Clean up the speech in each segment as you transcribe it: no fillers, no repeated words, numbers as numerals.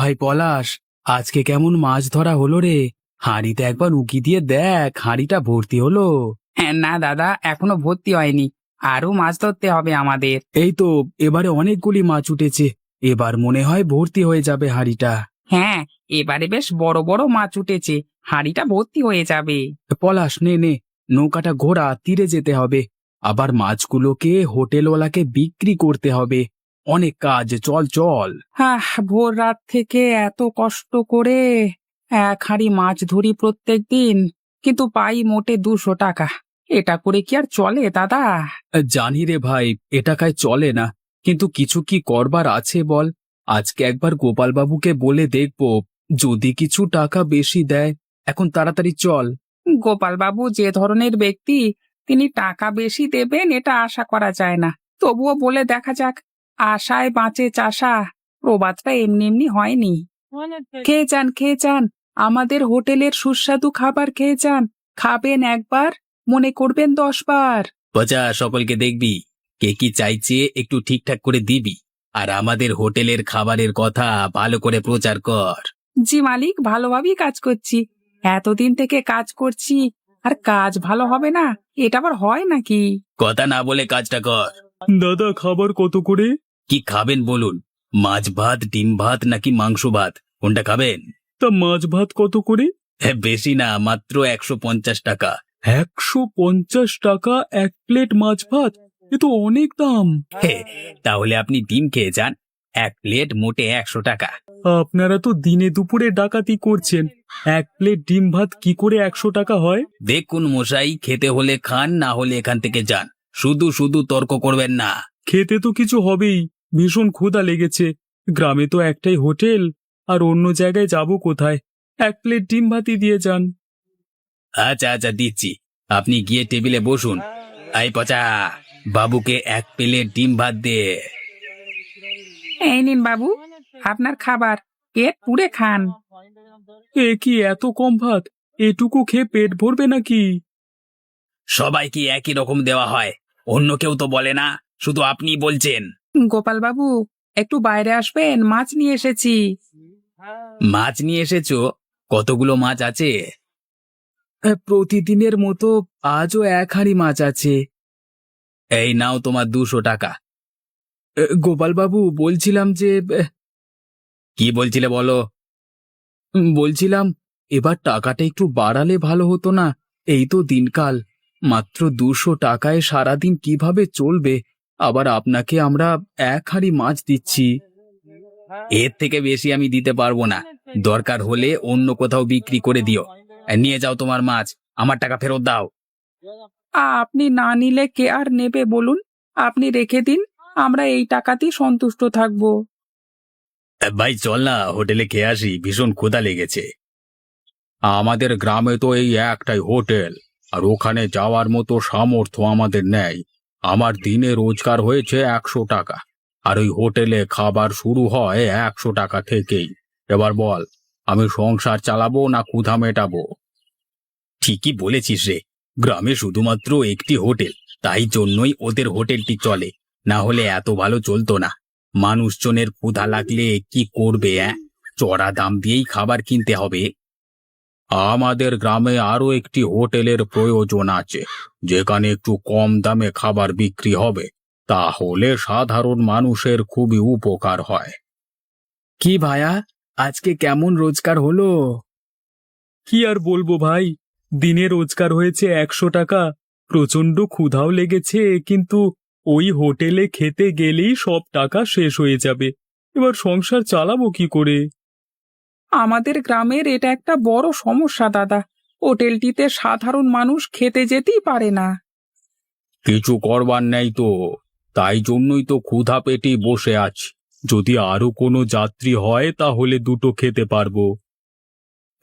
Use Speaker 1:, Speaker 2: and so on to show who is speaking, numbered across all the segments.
Speaker 1: ভাই পলাশ, আজকে কেমন মাছ ধরা হলো রে? হাঁড়িতে একবার উকি দিয়ে দেখ, হাঁড়িটা ভর্তি হলো।
Speaker 2: হ্যাঁ, না দাদা, এখনো ভর্তি হয়নি। আরো মাছ ধরতে হবে আমাদের।
Speaker 1: এই তো, এবারে অনেকগুলি মাছ উঠেছে। এবার মনে হয় ভর্তি হয়ে যাবে হাঁড়িটা।
Speaker 2: হ্যাঁ, এবারে বেশ বড় বড় মাছ উঠেছে। হাঁড়িটা ভর্তি হয়ে যাবে।
Speaker 1: পলাশ, নে নে, নৌকাটা ঘোরা, তীরে যেতে হবে। আবার মাছগুলোকে হোটেলওয়ালাকে বিক্রি করতে হবে। অনেক কাজ, চল চল।
Speaker 2: হ্যাঁ, ভোর রাত থেকে এত কষ্ট করে এক হাঁড়ি মাছ ধরি প্রত্যেক দিন, কিন্তু পাই মোটে 200 টাকা। এটা করে কি আর চলে দাদা?
Speaker 1: জানি রে ভাই, এ টাকায় চলে না, কিন্তু কিছু কি করবার আছে বল। আজকে একবার গোপালবাবুকে বলে দেখবো, যদি কিছু টাকা বেশি দেয়। এখন তাড়াতাড়ি চল।
Speaker 2: গোপাল বাবু যে ধরনের ব্যক্তি, তিনি টাকা বেশি দেবেন এটা আশা করা যায় না। তবুও বলে দেখা যাক। আশায় বাঁচে চাষা, প্রবাদটা এমনি এমনি হয়নি। খেয়ে যান, খেয়ে যান, আমাদের হোটেলের সুস্বাদু খাবার খেয়ে যান। খাবেন একবার, মনে করবেন 10 বার।
Speaker 1: বাজা, সকলকে দেখবি কে কি চাইছে, একটু ঠিকঠাক করে দিবি। আর আমাদের হোটেলের খাবারের কথা ভালো করে প্রচার কর।
Speaker 2: জি মালিক, ভালোভাবেই কাজ করছি। এতদিন থেকে কাজ করছি, আর কাজ ভালো হবে না? এটা আবার হয় নাকি?
Speaker 1: কথা না বলে কাজটা কর। দাদা, খাবার কত করে? কি খাবেন বলুন? মাছ ভাত, ডিম ভাত নাকি মাংস ভাত, কোনটা খাবেন? তা মাছ ভাত কত করে? বেশি না, মাত্র 150 টাকা। 150 টাকা এক প্লেট মাছ ভাত? এ তো অনেক দাম। তাহলে আপনি ডিম খেয়ে যান, এক প্লেট মোটে 100 টাকা। আপনারা তো দিনে দুপুরে ডাকাতি করছেন, এক প্লেট ডিম ভাত কি করে 100 টাকা হয়? দেখুন মশাই, খেতে হলে খান, না হলে এখান থেকে যান। শুধু শুধু তর্ক করবেন না। খেতে তো কিছু হবেই, ভীষণ ক্ষুধা লেগেছে। গ্রামে তো একটাই হোটেল, আর অন্য জায়গায় যাব কোথায়? এক প্লেট ডিম ভাতই দিয়ে যান। আচ্ছা আচ্ছা, দিচ্ছি। আপনি গিয়ে টেবিলে বসুন। আই পচা, বাবুকে এক প্লেট ডিম ভাত দে।
Speaker 2: এই নিন বাবু, আপনার খাবার, পেট পুড়ে খান।
Speaker 1: এ কি এত কম ভাত? এটুকু খেয়ে পেট ভরবে নাকি? সবাই কি একই রকম দেওয়া হয়? অন্য কেউ তো বলে না, শুধু আপনি বলছেন।
Speaker 2: গোপাল বাবু, একটু বাইরে আসবেন, মাছ নিয়ে এসেছি।
Speaker 1: মাছ নিয়ে এসেছো? কতগুলো মাছ আছে? প্রতিদিনের মতো আজও এক হাঁড়ি মাছ আছে। এই নাও তোমার 200 টাকা। গোপালবাবু, বলছিলাম যে কি বলছিলে বলো? বলছিলাম, এবার টাকাটা একটু বাড়ালে ভালো হতো না? এই তো দিনকাল, মাত্র 200 টাকায় সারাদিন কিভাবে চলবে? আবার আপনাকে আমরা এক হাঁড়ি মাছ দিচ্ছি। এর থেকে বেশি আমি দিতে পারবো না। দরকার হলে অন্য কোথাও বিক্রি করে দিও। নিয়ে যাও তোমার মাছ, আমার টাকা ফেরত দাও।
Speaker 2: আপনি না নিলে কে আর নেবে বলুন? আপনি রেখে দিন, আমরা এই টাকাতেই সন্তুষ্ট থাকবো।
Speaker 1: ভাই চল না, হোটেলে খেয়ে আসি, ভীষণ ক্ষুধা লেগেছে। আমাদের গ্রামে তো এই একটাই হোটেল, আর ওখানে যাওয়ার মতো সামর্থ্য আমাদের নেই। আমার দিনে রোজগার হয়েছে 100 টাকা, আর ওই হোটেলে খাবার শুরু হয় 100 টাকা থেকেই। এবার বল, আমি সংসার চালাবো না ক্ষুধা মেটাবো? ঠিকই বলেছিস রে, গ্রামে শুধুমাত্র একটি হোটেল, তাই জন্যই ওদের হোটেলটি চলে, না হলে এত ভালো চলতো না। মানুষজনের ক্ষুধা লাগলে কি করবে? চড়া দাম দিয়েই খাবার কিনতে হবে। আমাদের গ্রামে আরো একটি হোটেলের প্রয়োজন আছে, যেখানে একটু কম দামে খাবার বিক্রি হবে, তাহলে সাধারণ মানুষের খুবই উপকার হয়। কি ভায়া, আজকে কেমন রোজগার হলো? কি আর বলবো ভাই, দিনে রোজগার হয়েছে 100 টাকা। প্রচন্ড ক্ষুধাও লেগেছে, কিন্তু ওই হোটেলে খেতে গেলেই সব টাকা শেষ হয়ে যাবে। এবার সংসার চালাবো কি করে?
Speaker 2: আমাদের গ্রামের এটা একটা বড় সমস্যা দাদা। হোটেলটিতে সাধারণ মানুষ খেতে যেতেই পারে না।
Speaker 1: কিছু করবার নেই তো, তাই জন্যই তো ক্ষুধা পেটে বসে আছি। যদি আরো কোনো যাত্রী হয় তাহলে দুটো খেতে পারবো।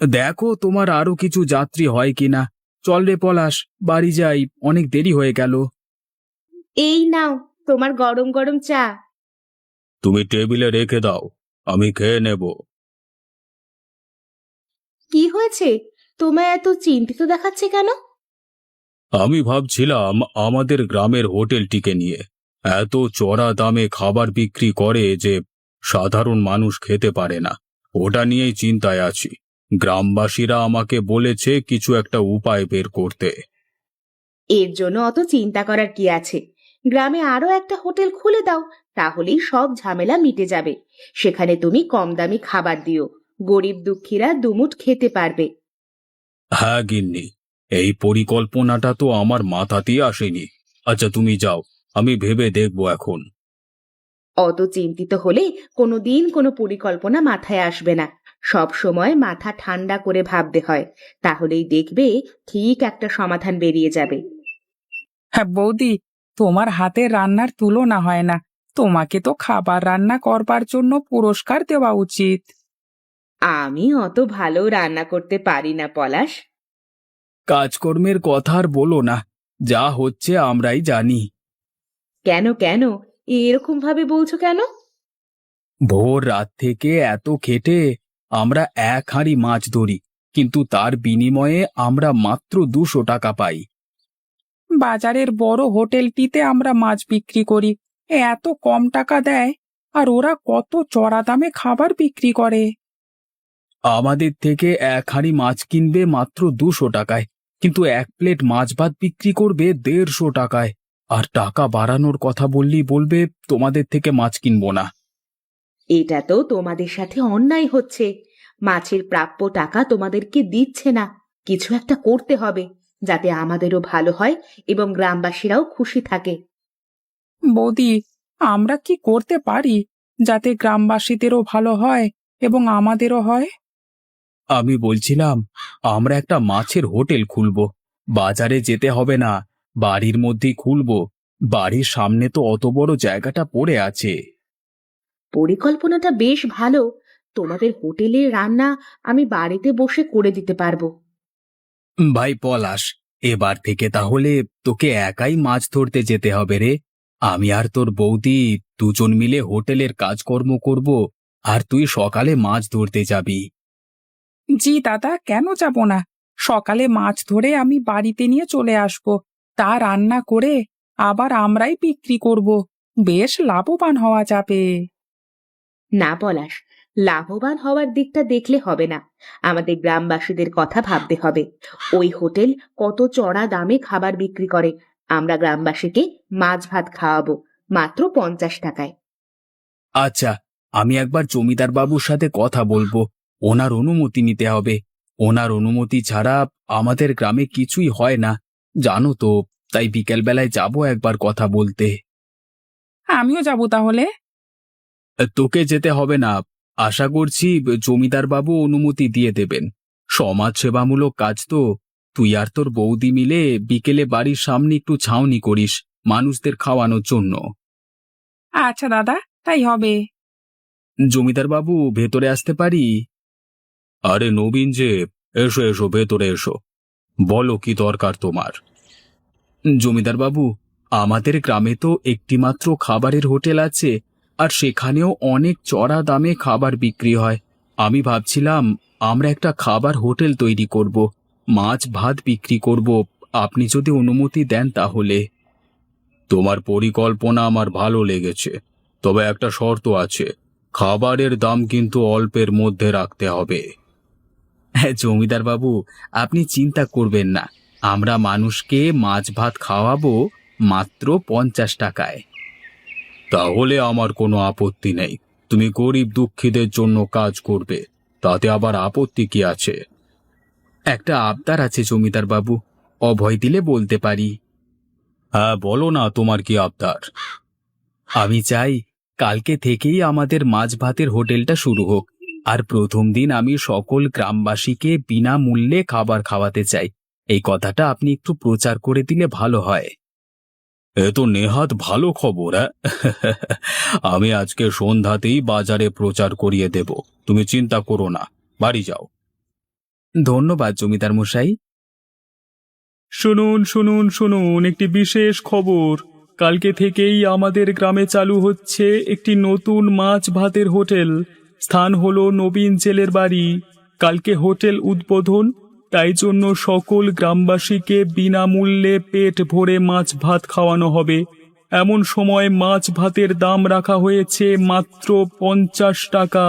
Speaker 1: দেখো তোমার আরো কিছু যাত্রী হয় কিনা। চল রে পলাশ, বাড়ি যাই, অনেক দেরি হয়ে গেল।
Speaker 3: এই নাও তোমার গরম গরম চা।
Speaker 1: তুমি টেবিলে রেখে দাও, আমি খেয়ে নেব।
Speaker 3: কি হয়েছে? তোমায় এত চিন্তিত দেখাচ্ছে কেন?
Speaker 1: আমি ভাবছিলাম আমাদের গ্রামের হোটেলটিকে নিয়ে। এত চড়া দামে খাবার বিক্রি করে যে সাধারণ মানুষ খেতে পারে না। ওটা নিয়েই চিন্তায় আছি। গ্রামবাসীরা আমাকে বলেছে কিছু একটা উপায় বের করতে।
Speaker 3: এর জন্য অত চিন্তা করার কি আছে? গ্রামে আরো একটা হোটেল খুলে দাও, তাহলেই সব ঝামেলা মিটে যাবে। সেখানে তুমি কম দামি খাবার দিও, গরিব দুঃখীরা দুমুঠ খেতে পারবে।
Speaker 1: হ্যাঁ গিন্নি, এই পরিকল্পনাটা তো আমার মাথাতেই আসেনি। আচ্ছা তুমি যাও, আমি ভেবে দেখব এখন।
Speaker 3: অত চিন্তিত হলে কোনোদিন কোনো পরিকল্পনা মাথায় আসবে না। সব সময় মাথা ঠান্ডা করে ভাবতে হয়, তাহলেই দেখবে ঠিক একটা সমাধান বেরিয়ে যাবে।
Speaker 2: হ্যাঁ বৌদি, তোমার হাতের রান্নার তুলনা হয় না। তোমাকে তো খাবার রান্না করবার জন্য পুরস্কার দেওয়া উচিত।
Speaker 3: আমি অত ভালো রান্না করতে পারি না পলাশ।
Speaker 1: কাজকর্মের কথা আর বলো না, যা হচ্ছে আমরাই জানি।
Speaker 3: কেন কেন এরকম ভাবে বলছো কেন?
Speaker 1: ভোর রাত থেকে এত খেটে আমরা এক হাঁড়ি মাছ ধরি, কিন্তু তার বিনিময়ে আমরা মাত্র 200 টাকা পাই।
Speaker 2: বাজারের বড় হোটেলটিতে আমরা মাছ বিক্রি করি, এত কম টাকা দেয়, আর ওরা কত চড়া দামে খাবার বিক্রি করে।
Speaker 1: আমাদের থেকে এক হাঁড়ি মাছ কিনবে মাত্র 200 টাকায়, কিন্তু এক প্লেট মাছ ভাত বিক্রি করবে 150 টাকায়। আর টাকা বাড়ানোর কথা বললেই বলবে তোমাদের থেকে মাছ কিনবো না।
Speaker 3: এটা তো তোমাদের সাথে অন্যায় হচ্ছে। মাছের প্রাপ্য টাকা তোমাদেরকে দিচ্ছে না। কিছু একটা করতে হবে, যাতে আমাদেরও ভালো হয় এবং গ্রামবাসীরাও খুশি থাকে।
Speaker 2: বৌদি, আমরা কি করতে পারি যাতে গ্রামবাসীদেরও ভালো হয় এবং আমাদেরও হয়?
Speaker 1: আমি বলছিলাম, আমরা একটা মাছের হোটেল খুলবো। বাজারে যেতে হবে না, বাড়ির মধ্যেই খুলবো। বাড়ির সামনে তো অত বড় জায়গাটা পড়ে আছে।
Speaker 3: পরিকল্পনাটা বেশ ভালো। তোমাদের হোটেলের রান্না আমি বাড়িতে বসে করে দিতে পারবো।
Speaker 1: ভাই পলাশ, এবার থেকে তাহলে তোকে একাই মাছ ধরতে যেতে হবে রে। আমি আর তোর বৌদি দুজন মিলে হোটেলের কাজকর্ম করব, আর তুই সকালে মাছ ধরতে যাবি।
Speaker 2: জি দাদা, কেন যাব না? সকালে মাছ ধরে আমি বাড়িতে নিয়ে চলে আসব, তা রান্না করে আবার আমরাই বিক্রি করব। বেশ লাভবান হওয়া যাবে।
Speaker 3: না পলাশ, লাভবান হওয়ার দিকটা দেখলে হবে না। আমাদের গ্রামবাসীদের কথা ভাবতে হবে। ওই হোটেল কত চড়া দামে খাবার বিক্রি করে, আমরা গ্রামবাসীকে মাছ ভাত খাওয়াবো মাত্র 50 টাকায়।
Speaker 1: আচ্ছা, আমি একবার জমিদার বাবুর সাথে কথা বলবো। ওনার অনুমতি নিতে হবে। ওনার অনুমতি ছাড়া আমাদের গ্রামে কিছুই হয় না, জানো তো। তাই বিকেলবেলায় যাব একবার কথা বলতে।
Speaker 2: আমিও যাব তাহলে।
Speaker 1: তোকে যেতে হবে না, আশা করছি জমিদার বাবু অনুমতি দিয়ে দেবেন। সমাজ সেবামূলক কাজ তো। তুই আর তোর বৌদি মিলে বিকেলে বাড়ির সামনে একটু ছাউনি করিস, মানুষদের খাওয়ানোর জন্য।
Speaker 2: আচ্ছা দাদা, তাই হবে।
Speaker 1: জমিদার বাবু, ভেতরে আসতে পারি? আরে নবীন যে, এসো এসো, ভেতরে এসো। বলো কি দরকার তোমার? জমিদার বাবু, আমাদের গ্রামে তো একটিমাত্র খাবারের হোটেল আছে, আর সেখানেও অনেক চড়া দামে খাবার বিক্রি হয়। আমি ভাবছিলাম আমরা একটা খাবার হোটেল তৈরি করব, মাছ ভাত বিক্রি করব। আপনি যদি অনুমতি দেন তাহলে। তোমার পরিকল্পনা আমার ভালো লেগেছে, তবে একটা শর্ত আছে। খাবারের দাম কিন্তু অল্পের মধ্যে রাখতে হবে। হ্যাঁ জমিদার বাবু, আপনি চিন্তা করবেন না। আমরা মানুষকে মাছ ভাত খাওয়াবো মাত্র 50 টাকায়। তাহলে আমার কোনো আপত্তি নেই। তুমি গরিব দুঃখীদের জন্য কাজ করবে, তাতে আবার আপত্তি কি আছে? একটা আবদার আছে জমিদার বাবু, অভয় দিলে বলতে পারি। হ্যাঁ বলো না, তোমার কি আবদার? আমি চাই কালকে থেকেই আমাদের মাছ ভাতের হোটেলটা শুরু হোক, আর প্রথম দিন আমি সকল গ্রামবাসীকে বিনামূল্যে খাবার খাওয়াতে চাই। এই কথাটা আপনি একটু প্রচার করে দিলে ভালো হয়। এ তো নেহাত ভালো খবর। আমি আজকে সন্ধ্যাতেই বাজারে প্রচার করিয়ে দেব, তুমি চিন্তা করো না। বাড়ি যাও। ধন্যবাদ জমিদার মশাই। শুনুন শুনুন শুনুন, একটি বিশেষ খবর। কালকে থেকেই আমাদের গ্রামে চালু হচ্ছে একটি নতুন মাছ ভাতের হোটেল। স্থান হলো নবীন জেলের বাড়ি। কালকে হোটেল উদ্বোধন, তাই জন্য সকল গ্রামবাসীকে বিনামূল্যে পেট ভরে মাছ ভাত খাওয়ানো হবে। এমন সময় মাছ ভাতের দাম রাখা হয়েছে মাত্র 50 টাকা।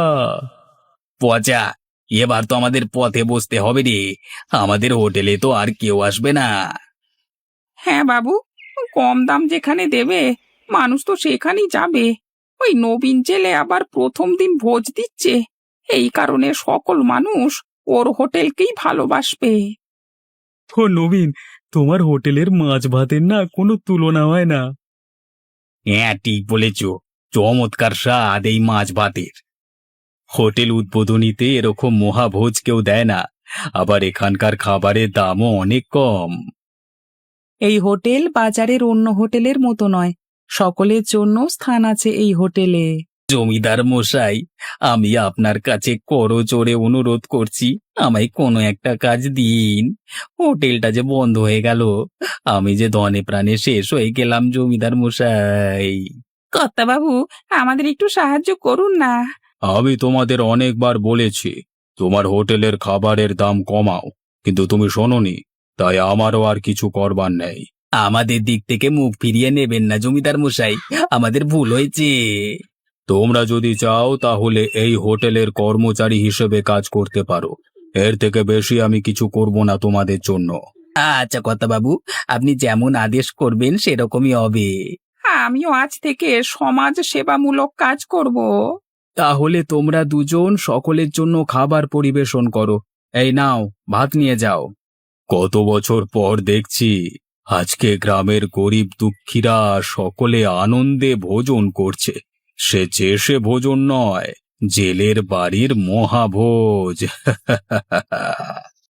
Speaker 1: পচা, এবার তো আমাদের পথে বসতে হবে রে। আমাদের হোটেলে তো আর কেউ আসবে না।
Speaker 2: হ্যাঁ বাবু, কম দাম যেখানে দেবে মানুষ তো সেখানেই যাবে। ওই নবীন জেলে আবার প্রথম দিন ভোজ দিচ্ছে, এই কারণে সকল মানুষ ওর হোটেলকেই ভালোবাসবে।
Speaker 1: ও নবীন, তোমার হোটেলের মাছ ভাতের না কোনো তুলনা হয় না। হ্যাঁ, ঠিক বলেছ। চমৎকার স্বাদ এই মাছ ভাতের। হোটেল উদ্বোধনীতে এরকম মহাভোজ কেউ দেয় না। আবার এখানকার খাবারের দামও অনেক কম।
Speaker 2: এই হোটেল বাজারের অন্য হোটেলের মতো নয়, সকলের জন্য স্থান আছে এই হোটেলে।
Speaker 1: জমিদার মশাই, আমি আপনার কাছে করজোড়ে অনুরোধ করছি, আমায় কোনো একটা কাজ দিন। হোটেলটা যে বন্ধ হয়ে গেল, আমি যে ধনে প্রাণে শেষ হয়ে গেলাম জমিদার মশাই।
Speaker 2: কর্তাবাবু, আমাদের একটু সাহায্য করুন না।
Speaker 1: আমি তোমাদের অনেকবার বলেছি তোমার হোটেলের খাবারের দাম কমাও, কিন্তু তুমি শোনোনি, তাই আমারও আর কিছু করবার নেই। আমাদের দিক থেকে মুখ ফিরিয়ে নেবেন না জমিদার মশাই, আমাদের ভুল হয়েছে। তোমরা যদি চাও তাহলে এই হোটেলের কর্মচারী হিসেবে কাজ করতে পারো, এর থেকে বেশি আমি কিছু করব না তোমাদের জন্য। আচ্ছা বাবু, আপনি যেমন আদেশ করবেন সেরকমই হবে।
Speaker 2: আমিও আজ থেকে সমাজ সেবামূলক কাজ করব।
Speaker 1: তাহলে তোমরা দুজন সকলের জন্য খাবার পরিবেশন করো। এই নাও, ভাত নিয়ে যাও। কত বছর পর দেখছি আজকে গ্রামের গরিব দুঃখীরা সকলে আনন্দে ভোজন করছে। সে চেষে ভোজন নয়, জেলের বাড়ির মহাভোজ।